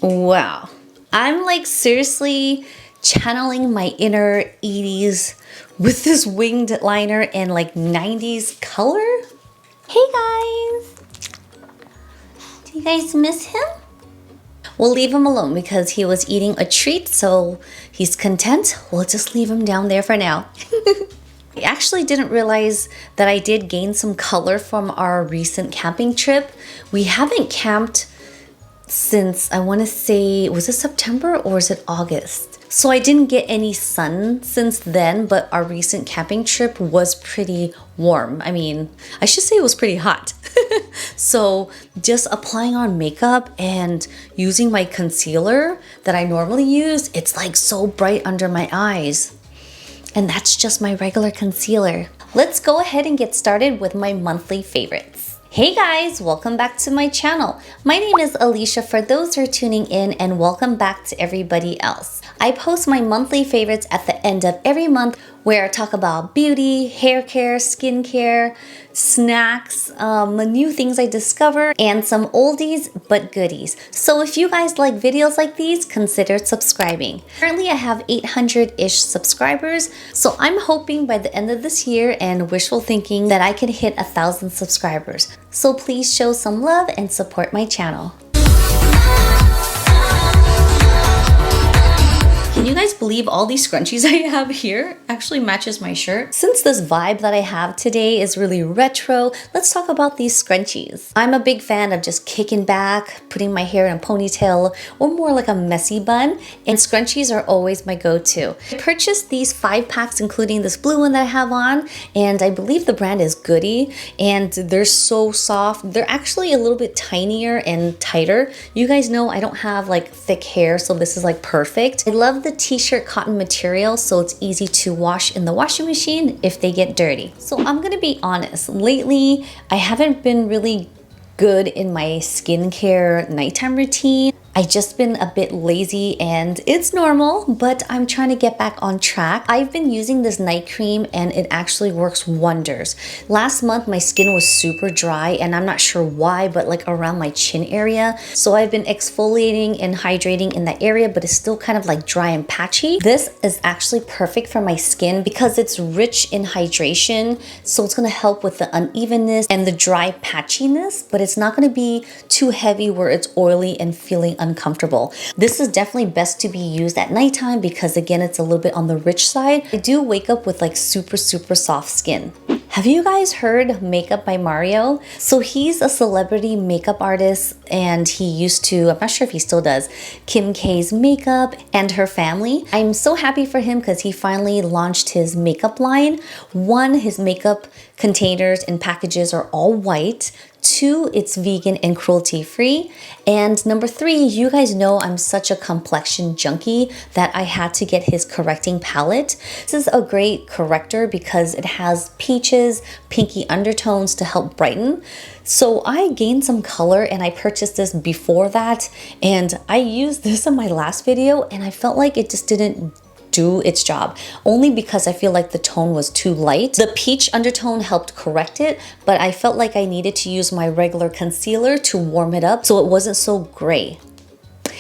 Wow. I'm like seriously channeling my inner 80s with this winged liner and like 90s color. Hey guys! Do you guys miss him? We'll leave him alone because he was eating a treat, so he's content. We'll just leave him down there for now. I actually didn't realize that I did gain some color from our recent camping trip. We haven't camped since, I want to say, was it September or is it August? So I didn't get any sun since then, but our recent camping trip was pretty warm. I mean, I should say it was pretty hot. So just applying on makeup and using my concealer that I normally use, it's like so bright under my eyes. And that's just my regular concealer. Let's go ahead and get started with my monthly favorites. Hey guys, welcome back to my channel. My name is Alicia for those who are tuning in, and welcome back to everybody else. I post my monthly favorites at the end of every month where I talk about beauty, hair care, skincare, snacks, new things I discover, and some oldies but goodies. So if you guys like videos like these, consider subscribing. Currently I have 800-ish subscribers, so I'm hoping by the end of this year and wishful thinking that I can hit 1,000 subscribers. So please show some love and support my channel. Can you guys believe all these scrunchies I have here actually matches my shirt? Since this vibe that I have today is really retro, let's talk about these scrunchies. I'm a big fan of just kicking back, putting my hair in a ponytail, or more like a messy bun, and scrunchies are always my go-to. I purchased these 5 packs, including this blue one that I have on, and I believe the brand is Goody, and they're so soft. They're actually a little bit tinier and tighter. You guys know I don't have like thick hair, so this is like perfect. I love the t-shirt cotton material, so it's easy to wash in the washing machine if they get dirty. So I'm gonna be honest, lately I haven't been really good in my skincare nighttime routine. I just been a bit lazy and it's normal, but I'm trying to get back on track. I've been using this night cream and it actually works wonders. Last month my skin was super dry and I'm not sure why, but like around my chin area. So I've been exfoliating and hydrating in that area, but it's still kind of like dry and patchy. This is actually perfect for my skin because it's rich in hydration. So it's gonna help with the unevenness and the dry patchiness, but it's not gonna be too heavy where it's oily and feeling uncomfortable. This is definitely best to be used at nighttime because again, it's a little bit on the rich side. I do wake up with like super soft skin. Have you guys heard Makeup by Mario? So he's a celebrity makeup artist and he used to, I'm not sure if he still does, Kim K's makeup and her family. I'm so happy for him because he finally launched his makeup line. 1, his makeup containers and packages are all white. 2, it's vegan and cruelty free. And number 3, you guys know I'm such a complexion junkie that I had to get his correcting palette. This is a great corrector because it has peaches, pinky undertones to help brighten. So I gained some color and I purchased this before that. And I used this in my last video and I felt like it just didn't do its job, only because I feel like the tone was too light. The peach undertone helped correct it, but I felt like I needed to use my regular concealer to warm it up so it wasn't so gray.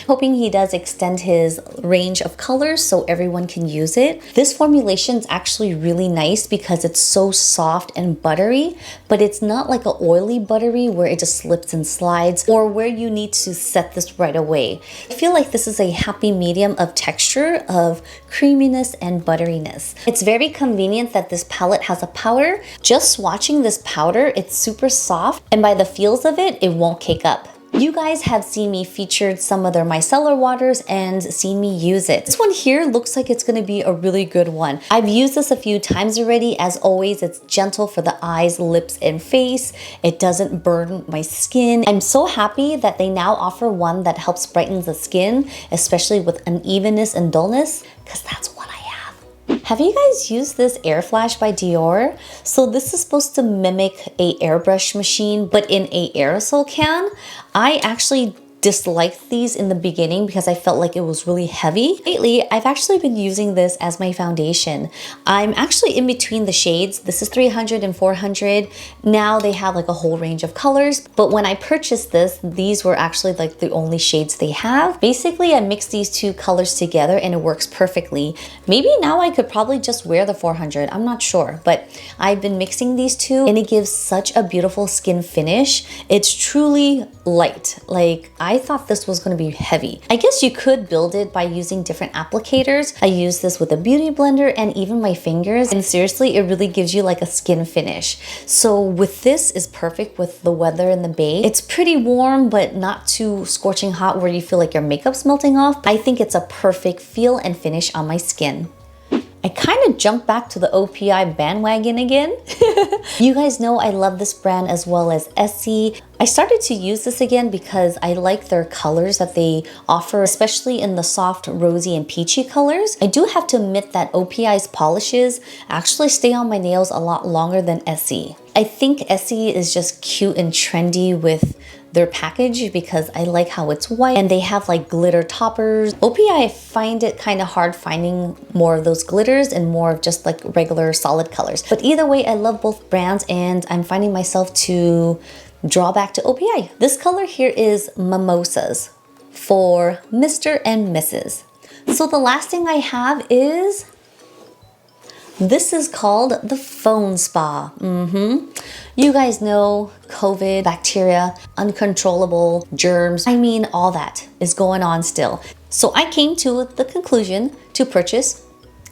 Hoping he does extend his range of colors so everyone can use it. This formulation is actually really nice because it's so soft and buttery, but it's not like an oily buttery where it just slips and slides or where you need to set this right away. I feel like this is a happy medium of texture of creaminess and butteriness. It's very convenient that this palette has a powder. Just swatching this powder, it's super soft, and by the feels of it, it won't cake up. You guys have seen me featured some of their micellar waters and seen me use it. This one here looks like it's gonna be a really good one. I've used this a few times already. As always, it's gentle for the eyes, lips, and face. It doesn't burn my skin. I'm so happy that they now offer one that helps brighten the skin, especially with unevenness and dullness, because that's what I have. Have you guys used this Air Flash by Dior? So this is supposed to mimic a airbrush machine, but in a aerosol can. I actually disliked these in the beginning because I felt like it was really heavy. Lately, I've actually been using this as my foundation. I'm actually in between the shades. This is 300 and 400. Now they have like a whole range of colors, but when I purchased this, these were actually like the only shades they have. Basically, I mixed these two colors together and it works perfectly. Maybe now I could probably just wear the 400. I'm not sure, but I've been mixing these two and it gives such a beautiful skin finish. It's truly light. Like, I thought this was going to be heavy. I guess you could build it by using different applicators. I use this with a beauty blender and even my fingers, and seriously, it really gives you like a skin finish. So with this is perfect with the weather in the Bay. It's pretty warm, but not too scorching hot where you feel like your makeup's melting off. I think it's a perfect feel and finish on my skin. I kind of jumped back to the OPI bandwagon again. You guys know I love this brand as well as Essie. I started to use this again because I like their colors that they offer, especially in the soft rosy and peachy colors. I do have to admit that OPI's polishes actually stay on my nails a lot longer than Essie. I think Essie is just cute and trendy with their package because I like how it's white and they have like glitter toppers. OPI, I find it kind of hard finding more of those glitters and more of just like regular solid colors. But either way, I love both brands and I'm finding myself to draw back to OPI. This color here is Mimosas for Mr. and Mrs. So the last thing I have is this is called the PhoneSpa. You guys know COVID, bacteria, uncontrollable germs. I mean, all that is going on still. So I came to the conclusion to purchase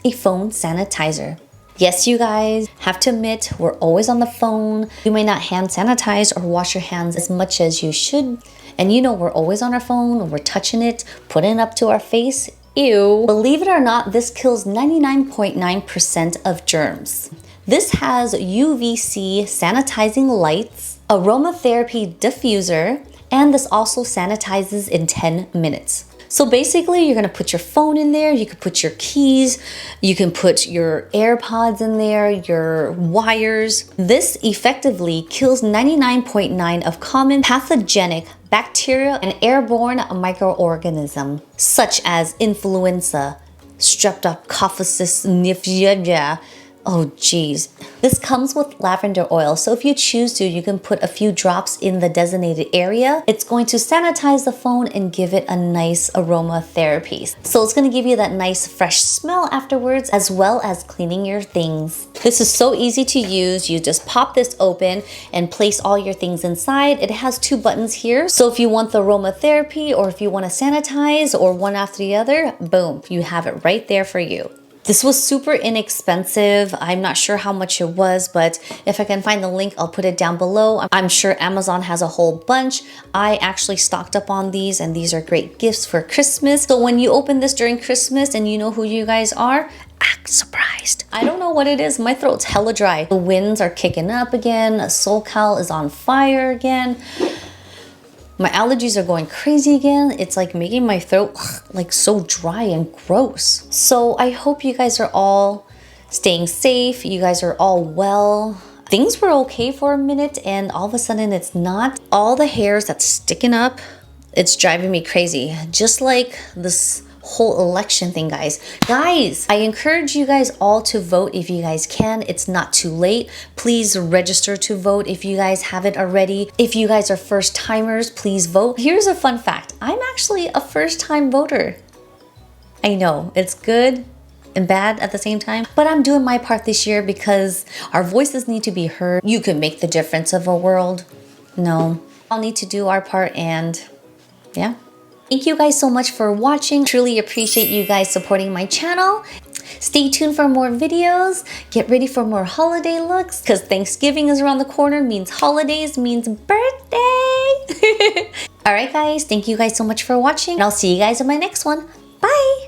a phone sanitizer. Yes, you guys have to admit, we're always on the phone. You may not hand sanitize or wash your hands as much as you should. And you know, we're always on our phone, we're touching it, putting it up to our face. Ew. Believe it or not, this kills 99.9% of germs. This has UVC sanitizing lights, aromatherapy diffuser, and this also sanitizes in 10 minutes. So basically, you're gonna put your phone in there, you can put your keys, you can put your AirPods in there, your wires. This effectively kills 99.9% of common pathogenic bacteria and airborne microorganisms, such as influenza, streptococcus pneumoniae. Oh geez. This comes with lavender oil, so if you choose to, you can put a few drops in the designated area. It's going to sanitize the phone and give it a nice aromatherapy. So it's going to give you that nice fresh smell afterwards, as well as cleaning your things. This is so easy to use. You just pop this open and place all your things inside. It has two buttons here. So if you want the aromatherapy or if you want to sanitize or one after the other, boom, you have it right there for you. This was super inexpensive. I'm not sure how much it was, but if I can find the link, I'll put it down below. I'm sure Amazon has a whole bunch. I actually stocked up on these and these are great gifts for Christmas. So when you open this during Christmas and you know who you guys are, act surprised. I don't know what it is. My throat's hella dry. The winds are kicking up again. SoCal is on fire again. My allergies are going crazy again. It's like making my throat like so dry and gross. So I hope you guys are all staying safe. You guys are all well. Things were okay for a minute and all of a sudden it's not. All the hairs that's sticking up, it's driving me crazy. Just like this whole election thing, guys. I encourage you guys all to vote if you guys can. It's not too late. Please register to vote if you guys haven't already. If you guys are first timers, please vote. Here's a fun fact. I'm actually a first time voter. I know it's good and bad at the same time, but I'm doing my part this year because our voices need to be heard. You can make the difference of a world. No, I'll need to do our part and yeah. Thank you guys so much for watching. Truly appreciate you guys supporting my channel. Stay tuned for more videos. Get ready for more holiday looks because Thanksgiving is around the corner, means holidays, means birthday. All right, guys. Thank you guys so much for watching. And I'll see you guys in my next one. Bye.